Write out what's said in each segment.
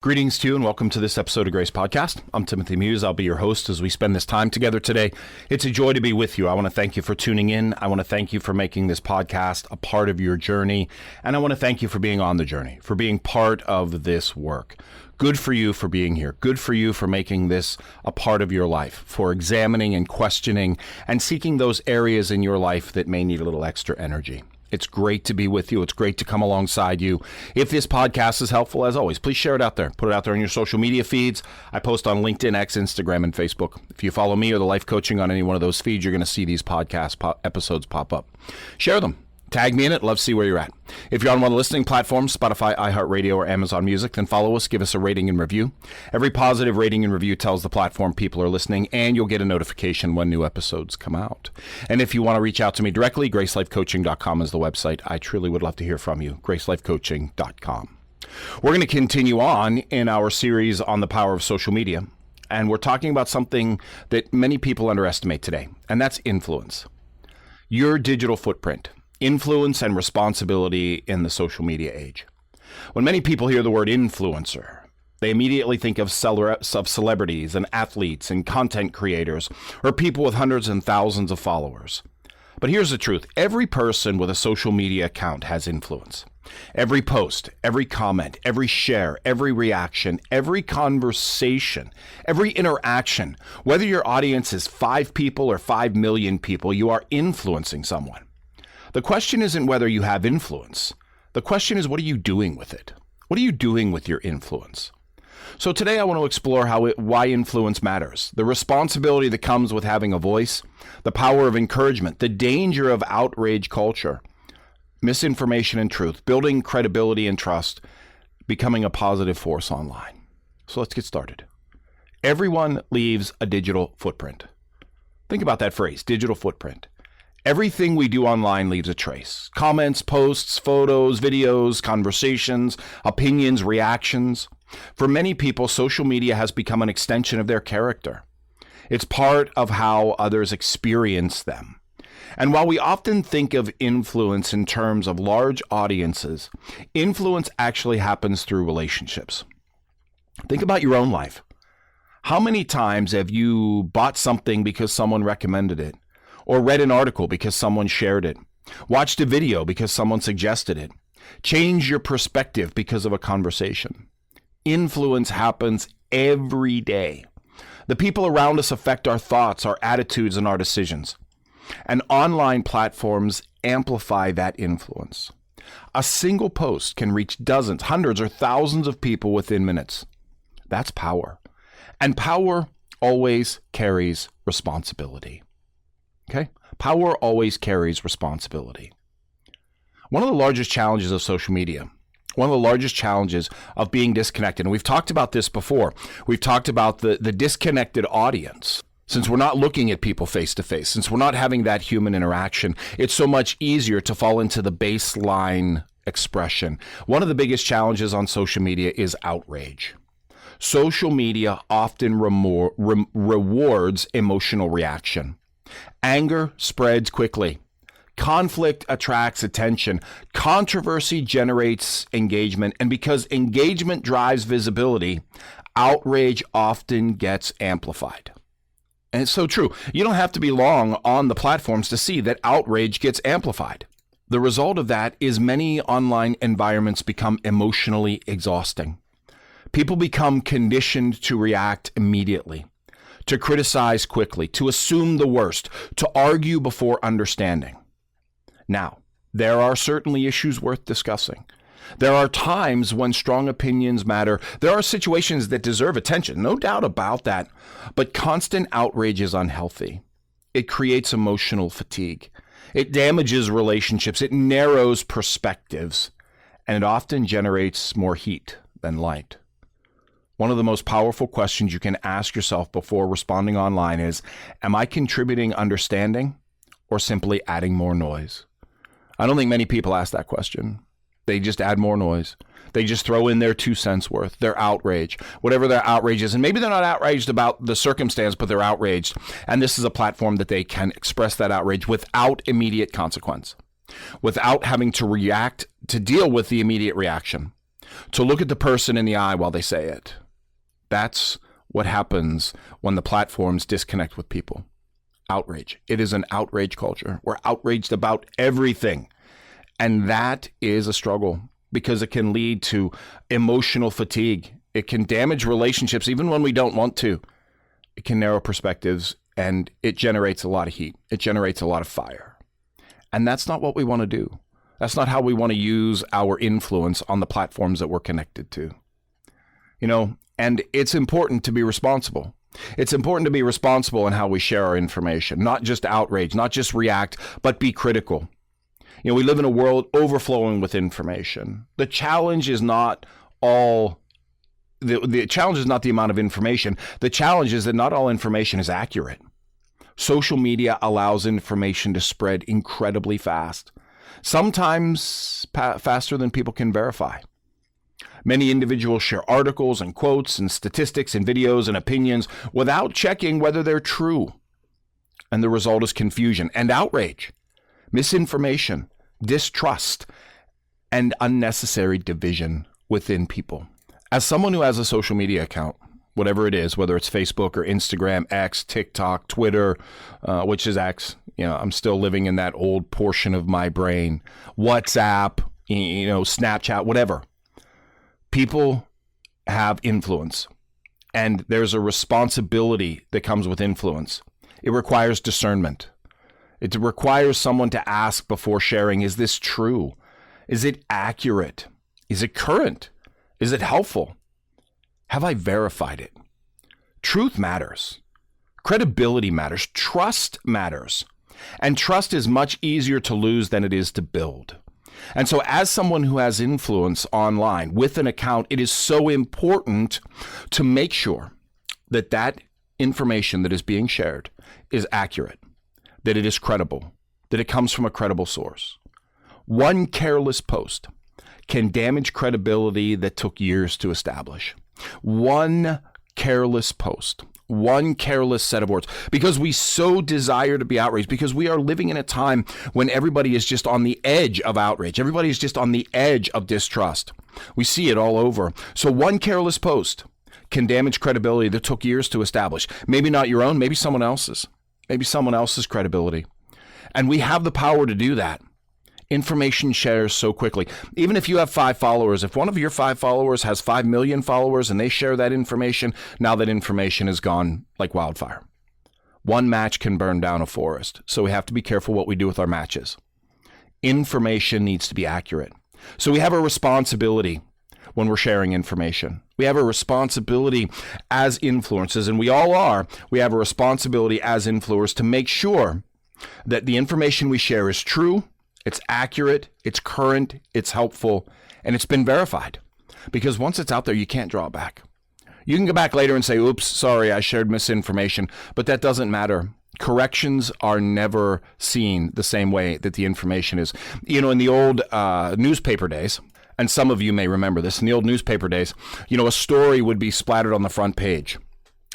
Greetings to you and welcome to this episode of Grace Podcast. I'm Timothy Muse. I'll be your host as we spend this time together today. It's a joy to be with you. I want to thank you for tuning in. I want to thank you for making this podcast a part of your journey. And I want to thank you for being on the journey, for being part of this work. Good for you for being here. Good for you for making this a part of your life, for examining and questioning and seeking those areas in your life that may need a little extra energy. It's great to be with you. It's great to come alongside you. If this podcast is helpful, as always, please share it out there. Put it out there on your social media feeds. I post on LinkedIn, X, Instagram, and Facebook. If you follow me or the Life Coaching on any one of those feeds, you're going to see these podcast episodes pop up. Share them. Tag me in it. Love to see where you're at. If you're on one of the listening platforms, Spotify, iHeartRadio, or Amazon Music, then follow us. Give us a rating and review. Every positive rating and review tells the platform people are listening, and you'll get a notification when new episodes come out. And if you want to reach out to me directly, GraceLifeCoaching.com is the website. I truly would love to hear from you. GraceLifeCoaching.com. We're going to continue on in our series on the power of social media, and we're talking about something that many people underestimate today, and that's influence. Your digital footprint. Influence and responsibility in the social media age. When many people hear the word influencer, they immediately think of celebrities and athletes and content creators or people with hundreds and thousands of followers. But here's the truth. Every person with a social media account has influence. Every post, every comment, every share, every reaction, every conversation, every interaction, whether your audience is 5 people or 5 million people, you are influencing someone. The question isn't whether you have influence. The question is, what are you doing with it? What are you doing with your influence? So today I want to explore why influence matters, the responsibility that comes with having a voice, the power of encouragement, the danger of outrage culture, misinformation and truth, building credibility and trust, becoming a positive force online. So let's get started. Everyone leaves a digital footprint. Think about that phrase, digital footprint. Everything we do online leaves a trace. Comments, posts, photos, videos, conversations, opinions, reactions. For many people, social media has become an extension of their character. It's part of how others experience them. And while we often think of influence in terms of large audiences, influence actually happens through relationships. Think about your own life. How many times have you bought something because someone recommended it? Or read an article because someone shared it, watched a video because someone suggested it, changed your perspective because of a conversation. Influence happens every day. The people around us affect our thoughts, our attitudes, and our decisions. And online platforms amplify that influence. A single post can reach dozens, hundreds, or thousands of people within minutes. That's power. And power always carries responsibility. Okay? Power always carries responsibility. One of the largest challenges of social media, one of the largest challenges of being disconnected, and we've talked about this before. We've talked about the disconnected audience. Since we're not looking at people face to face, since we're not having that human interaction, it's so much easier to fall into the baseline expression. One of the biggest challenges on social media is outrage. Social media often rewards emotional reaction. Anger spreads quickly. Conflict attracts attention. Controversy generates engagement. And because engagement drives visibility, outrage often gets amplified. And it's so true. You don't have to be long on the platforms to see that outrage gets amplified. The result of that is many online environments become emotionally exhausting. People become conditioned to react immediately, to criticize quickly, to assume the worst, to argue before understanding. Now, there are certainly issues worth discussing. There are times when strong opinions matter. There are situations that deserve attention, no doubt about that. But constant outrage is unhealthy. It creates emotional fatigue. It damages relationships. It narrows perspectives. And it often generates more heat than light. One of the most powerful questions you can ask yourself before responding online is, am I contributing understanding or simply adding more noise? I don't think many people ask that question. They just add more noise. They just throw in their 2 cents worth, their outrage, whatever their outrage is. And maybe they're not outraged about the circumstance, but they're outraged. And this is a platform that they can express that outrage without immediate consequence, without having to react to deal with the immediate reaction. to look at the person in the eye while they say it. That's what happens when the platforms disconnect with people. Outrage. It is an outrage culture. We're outraged about everything. And that is a struggle because it can lead to emotional fatigue. It can damage relationships even when we don't want to. It can narrow perspectives, and it generates a lot of heat. It generates a lot of fire. And that's not what we want to do. That's not how we want to use our influence on the platforms that we're connected to. And it's important to be responsible. It's important to be responsible in how we share our information, not just outrage, not just react, but be critical. We live in a world overflowing with information. The challenge is not the challenge is not the amount of information. The challenge is that not all information is accurate. Social media allows information to spread incredibly fast, sometimes faster than people can verify. Many individuals share articles and quotes and statistics and videos and opinions without checking whether they're true. And the result is confusion and outrage, misinformation, distrust, and unnecessary division within people. As someone who has a social media account, whatever it is, whether it's Facebook or Instagram, X, TikTok, Twitter, which is X, I'm still living in that old portion of my brain, WhatsApp, Snapchat, whatever. People have influence, and there's a responsibility that comes with influence. It requires discernment. It requires someone to ask before sharing, is this true? Is it accurate? Is it current? Is it helpful? Have I verified it? Truth matters. Credibility matters. Trust matters. And trust is much easier to lose than it is to build. And so as someone who has influence online with an account, it is so important to make sure that that information that is being shared is accurate, that it is credible, that it comes from a credible source. One careless post can damage credibility that took years to establish. One careless post, one careless set of words, because we so desire to be outraged, because we are living in a time when everybody is just on the edge of outrage. Everybody is just on the edge of distrust. We see it all over. So one careless post can damage credibility that took years to establish. Maybe not your own, maybe someone else's credibility. And we have the power to do that. Information shares so quickly. Even if you have 5 followers, if one of your 5 followers has 5 million followers and they share that information, now that information is gone like wildfire. One match can burn down a forest. So we have to be careful what we do with our matches. Information needs to be accurate. So we have a responsibility when we're sharing information. We have a responsibility as influencers, and we all are. We have a responsibility as influencers to make sure that the information we share is true, it's accurate, it's current, it's helpful, and it's been verified. Because once it's out there, you can't draw it back. You can go back later and say, oops, sorry, I shared misinformation, but that doesn't matter. Corrections are never seen the same way that the information is. In the old newspaper days, and some of you may remember this, in the old newspaper days, a story would be splattered on the front page.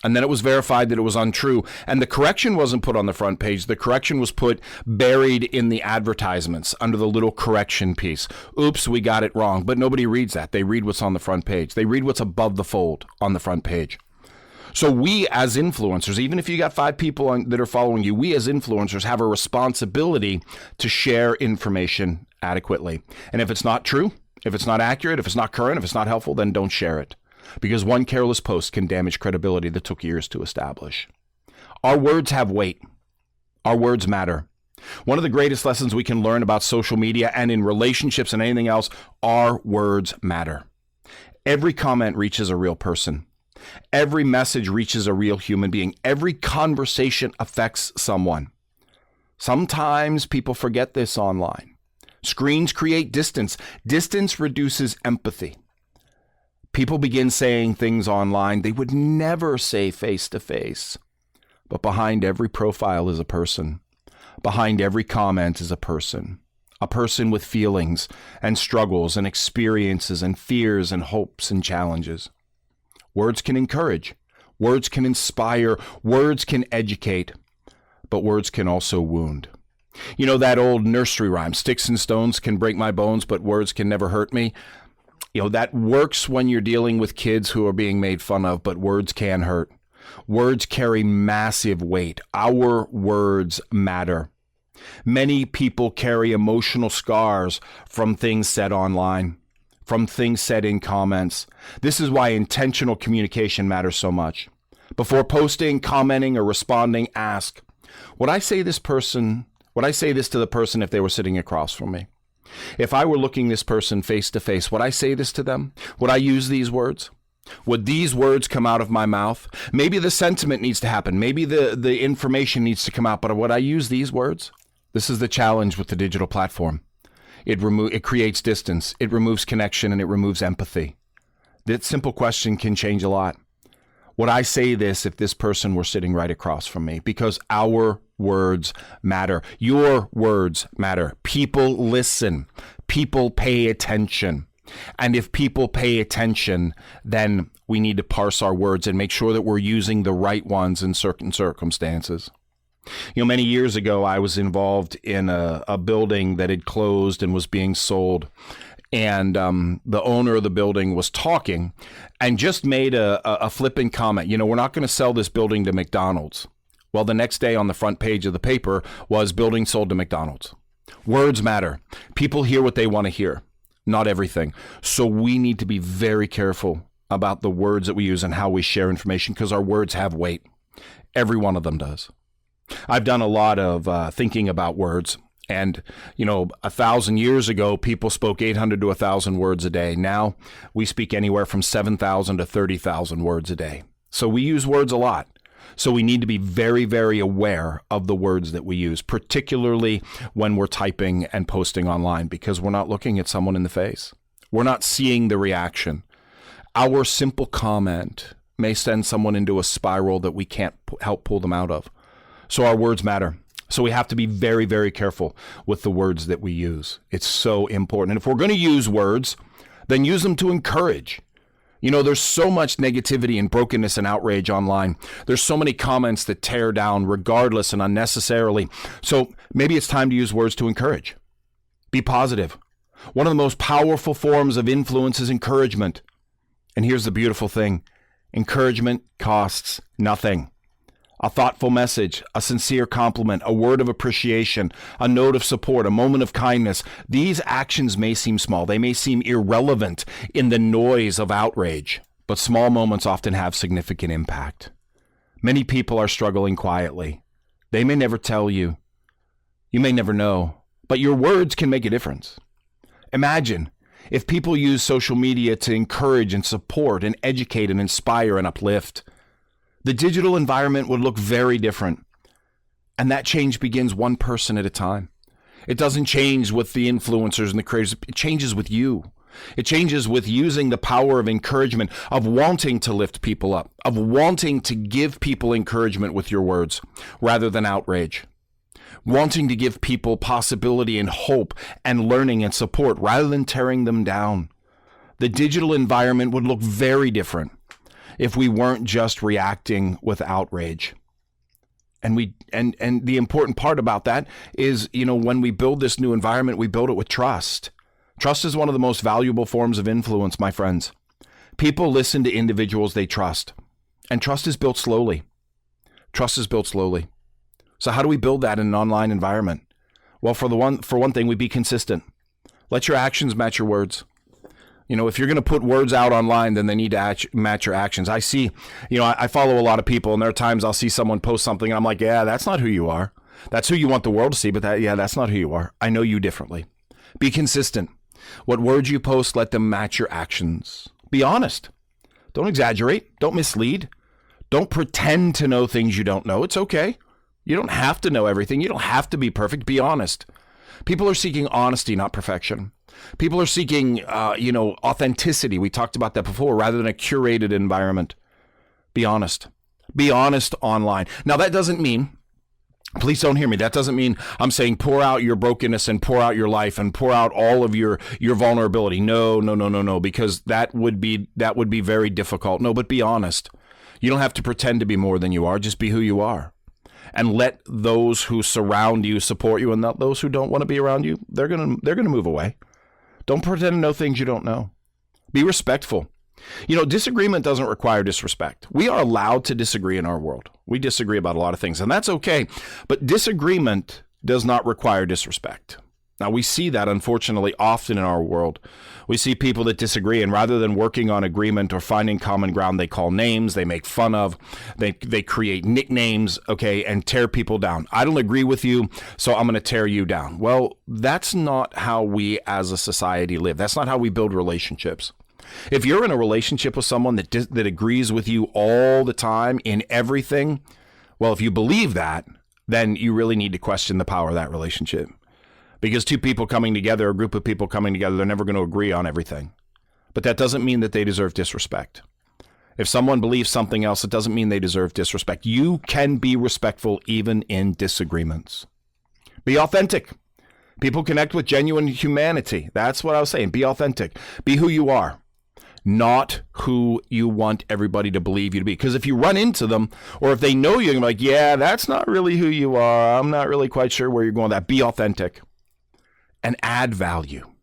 And then it was verified that it was untrue. And the correction wasn't put on the front page. The correction was put buried in the advertisements under the little correction piece. Oops, we got it wrong. But nobody reads that. They read what's on the front page. They read what's above the fold on the front page. So we as influencers, even if you got 5 people that are following you, we as influencers have a responsibility to share information adequately. And if it's not true, if it's not accurate, if it's not current, if it's not helpful, then don't share it. Because one careless post can damage credibility that took years to establish. Our words have weight. Our words matter. One of the greatest lessons we can learn about social media and in relationships and anything else, our words matter. Every comment reaches a real person. Every message reaches a real human being. Every conversation affects someone. Sometimes people forget this online. Screens create distance. Distance reduces empathy. People begin saying things online they would never say face to face. But behind every profile is a person. Behind every comment is a person with feelings and struggles and experiences and fears and hopes and challenges. Words can encourage. Words can inspire. Words can educate. But words can also wound. That old nursery rhyme, sticks and stones can break my bones, but words can never hurt me. That works when you're dealing with kids who are being made fun of, but words can hurt. Words carry massive weight. Our words matter. Many people carry emotional scars from things said online, from things said in comments. This is why intentional communication matters so much. Before posting, commenting, or responding, ask, would I say this to the person if they were sitting across from me? If I were looking this person face to face, would I say this to them? Would I use these words? Would these words come out of my mouth? Maybe the sentiment needs to happen. Maybe the information needs to come out, but would I use these words? This is the challenge with the digital platform. It creates distance, it removes connection, and it removes empathy. That simple question can change a lot. Would I say this if this person were sitting right across from me? Because our words matter. Your words matter. People listen. People pay attention. And if people pay attention, then we need to parse our words and make sure that we're using the right ones in certain circumstances. Many years ago, I was involved in a building that had closed and was being sold. And the owner of the building was talking and just made a flippant comment. We're not going to sell this building to McDonald's. Well, the next day on the front page of the paper was building sold to McDonald's. Words matter. People hear what they want to hear, not everything. So we need to be very careful about the words that we use and how we share information because our words have weight. Every one of them does. I've done a lot of thinking about words. And, 1,000 years ago, people spoke 800 to 1,000 words a day. Now we speak anywhere from 7,000 to 30,000 words a day. So we use words a lot. So we need to be very, very aware of the words that we use, particularly when we're typing and posting online, because we're not looking at someone in the face. We're not seeing the reaction. Our simple comment may send someone into a spiral that we can't help pull them out of. So our words matter. So we have to be very, very careful with the words that we use. It's so important. And if we're going to use words, then use them to encourage. There's so much negativity and brokenness and outrage online. There's so many comments that tear down regardless and unnecessarily. So maybe it's time to use words to encourage. Be positive. One of the most powerful forms of influence is encouragement. And here's the beautiful thing. Encouragement costs nothing. A thoughtful message, a sincere compliment, a word of appreciation, a note of support, a moment of kindness. These actions may seem small. They may seem irrelevant in the noise of outrage, but small moments often have significant impact. Many people are struggling quietly. They may never tell you. You may never know, but your words can make a difference. Imagine if people use social media to encourage and support and educate and inspire and uplift. The digital environment would look very different. And that change begins one person at a time. It doesn't change with the influencers and the creators. It changes with you. It changes with using the power of encouragement, of wanting to lift people up, of wanting to give people encouragement with your words rather than outrage. Wanting to give people possibility and hope and learning and support rather than tearing them down. The digital environment would look very different if we weren't just reacting with outrage. And the important part about that is, when we build this new environment, we build it with trust. Trust is one of the most valuable forms of influence, my friends. People listen to individuals they trust, and trust is built slowly. Trust is built slowly. So how do we build that in an online environment? Well, for one thing, we be consistent. Let your actions match your words. If you're going to put words out online, then they need to match your actions. I see, I follow a lot of people, and there are times I'll see someone post something, and I'm like, yeah, that's not who you are. That's who you want the world to see, but that's not who you are. I know you differently. Be consistent. What words you post, let them match your actions. Be honest. Don't exaggerate. Don't mislead. Don't pretend to know things you don't know. It's okay. You don't have to know everything. You don't have to be perfect. Be honest. People are seeking honesty, not perfection. People are seeking, authenticity. We talked about that before, rather than a curated environment. Be honest. Be honest online. Now, that doesn't mean, please don't hear me, that doesn't mean I'm saying pour out your brokenness and pour out your life and pour out all of your vulnerability. No, because that would be very difficult. No, but be honest. You don't have to pretend to be more than you are. Just be who you are. And let those who surround you support you, and not those who don't want to be around you, they're gonna move away. Don't pretend to know things you don't know. Be respectful. Disagreement doesn't require disrespect. We are allowed to disagree in our world. We disagree about a lot of things, and that's okay. But disagreement does not require disrespect. Now, we see that, unfortunately, often in our world. We see people that disagree, and rather than working on agreement or finding common ground, they call names, they make fun of, they create nicknames, okay, and tear people down. I don't agree with you, so I'm going to tear you down. Well, that's not how we as a society live. That's not how we build relationships. If you're in a relationship with someone that agrees with you all the time in everything, well, if you believe that, then you really need to question the power of that relationship. Because two people coming together, a group of people coming together, they're never going to agree on everything. But that doesn't mean that they deserve disrespect. If someone believes something else, it doesn't mean they deserve disrespect. You can be respectful even in disagreements. Be authentic. People connect with genuine humanity. That's what I was saying. Be authentic. Be who you are, not who you want everybody to believe you to be. Because if you run into them, or if they know you, you're like, yeah, that's not really who you are. I'm not really quite sure where you're going with that. Be authentic. And add value.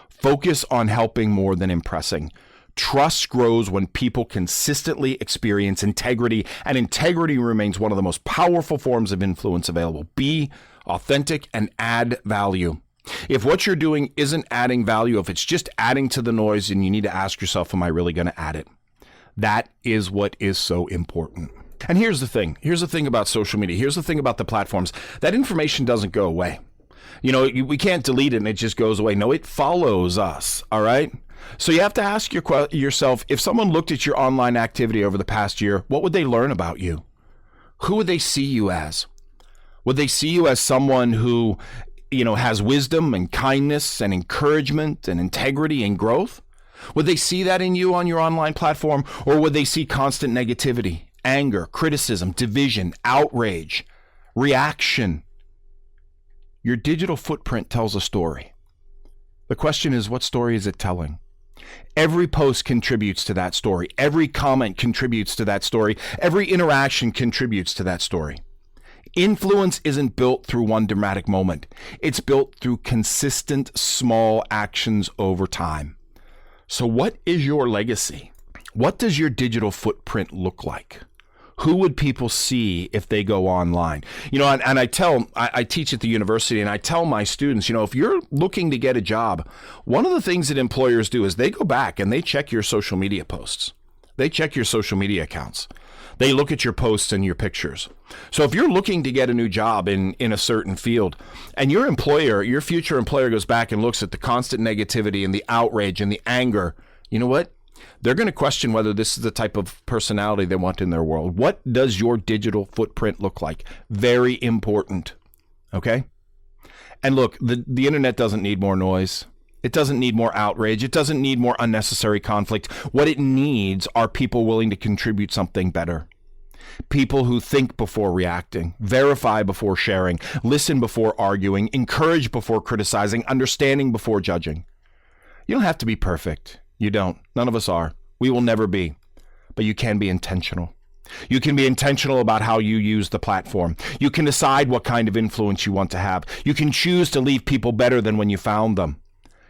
Focus on helping more than impressing. Trust grows when people consistently experience integrity, and integrity remains one of the most powerful forms of influence available. Be authentic and add value. If what you're doing isn't adding value, if it's just adding to the noise, then you need to ask yourself, am I really going to add it? That is what is so important. And here's the thing. Here's the thing about social media. Here's the thing about the platforms. That information doesn't go away. We can't delete it and it just goes away. No, it follows us, all right? So you have to ask yourself, if someone looked at your online activity over the past year, what would they learn about you? Who would they see you as? Would they see you as someone who, has wisdom and kindness and encouragement and integrity and growth? Would they see that in you on your online platform? Or would they see constant negativity, anger, criticism, division, outrage, reaction? Your digital footprint tells a story. The question is, what story is it telling? Every post contributes to that story. Every comment contributes to that story. Every interaction contributes to that story. Influence isn't built through one dramatic moment. It's built through consistent small actions over time. So what is your legacy? What does your digital footprint look like? Who would people see if they go online? And I teach at the university, and I tell my students, if you're looking to get a job, one of the things that employers do is they go back and they check your social media posts. They check your social media accounts. They look at your posts and your pictures. So if you're looking to get a new job in a certain field, and your future employer goes back and looks at the constant negativity and the outrage and the anger, you know what? They're going to question whether this is the type of personality they want in their world. What does your digital footprint look like? Very important. Okay? And look, the internet doesn't need more noise. It doesn't need more outrage. It doesn't need more unnecessary conflict. What it needs are people willing to contribute something better. People who think before reacting, verify before sharing, listen before arguing, encourage before criticizing, understanding before judging. You don't have to be perfect. You don't. None of us are. We will never be. But you can be intentional. You can be intentional about how you use the platform. You can decide what kind of influence you want to have. You can choose to leave people better than when you found them.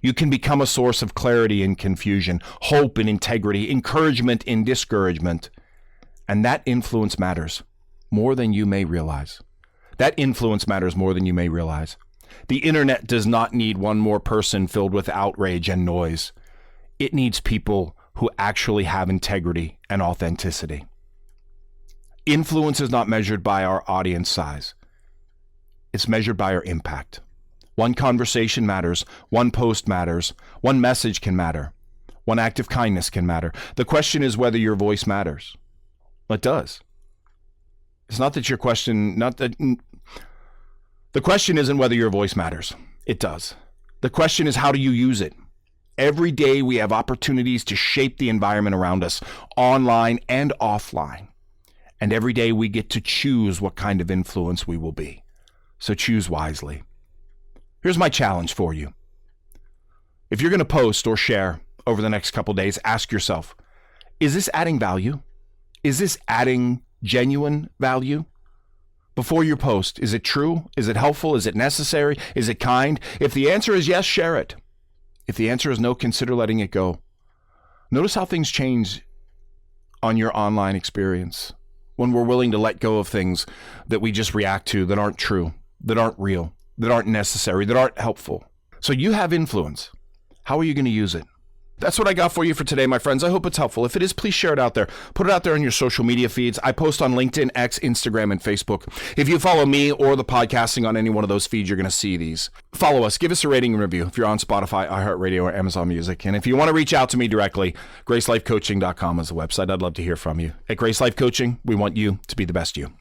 You can become a source of clarity in confusion, hope in integrity, encouragement in discouragement. And that influence matters more than you may realize. That influence matters more than you may realize. The internet does not need one more person filled with outrage and noise. It needs people who actually have integrity and authenticity. Influence is not measured by our audience size. It's measured by our impact. One conversation matters. One post matters. One message can matter. One act of kindness can matter. The question is whether your voice matters. It does. It's not that your question, the question isn't whether your voice matters. It does. The question is, how do you use it? Every day we have opportunities to shape the environment around us, online and offline. And every day we get to choose what kind of influence we will be. So choose wisely. Here's my challenge for you. If you're going to post or share over the next couple days, ask yourself, is this adding value? Is this adding genuine value? Before your post, is it true? Is it helpful? Is it necessary? Is it kind? If the answer is yes, share it. If the answer is no, consider letting it go. Notice how things change on your online experience when we're willing to let go of things that we just react to that aren't true, that aren't real, that aren't necessary, that aren't helpful. So you have influence. How are you going to use it? That's what I got for you for today, my friends. I hope it's helpful. If it is, please share it out there. Put it out there on your social media feeds. I post on LinkedIn, X, Instagram, and Facebook. If you follow me or the podcasting on any one of those feeds, you're going to see these. Follow us. Give us a rating and review if you're on Spotify, iHeartRadio, or Amazon Music. And if you want to reach out to me directly, GraceLifeCoaching.com is the website. I'd love to hear from you. At Grace Life Coaching, we want you to be the best you.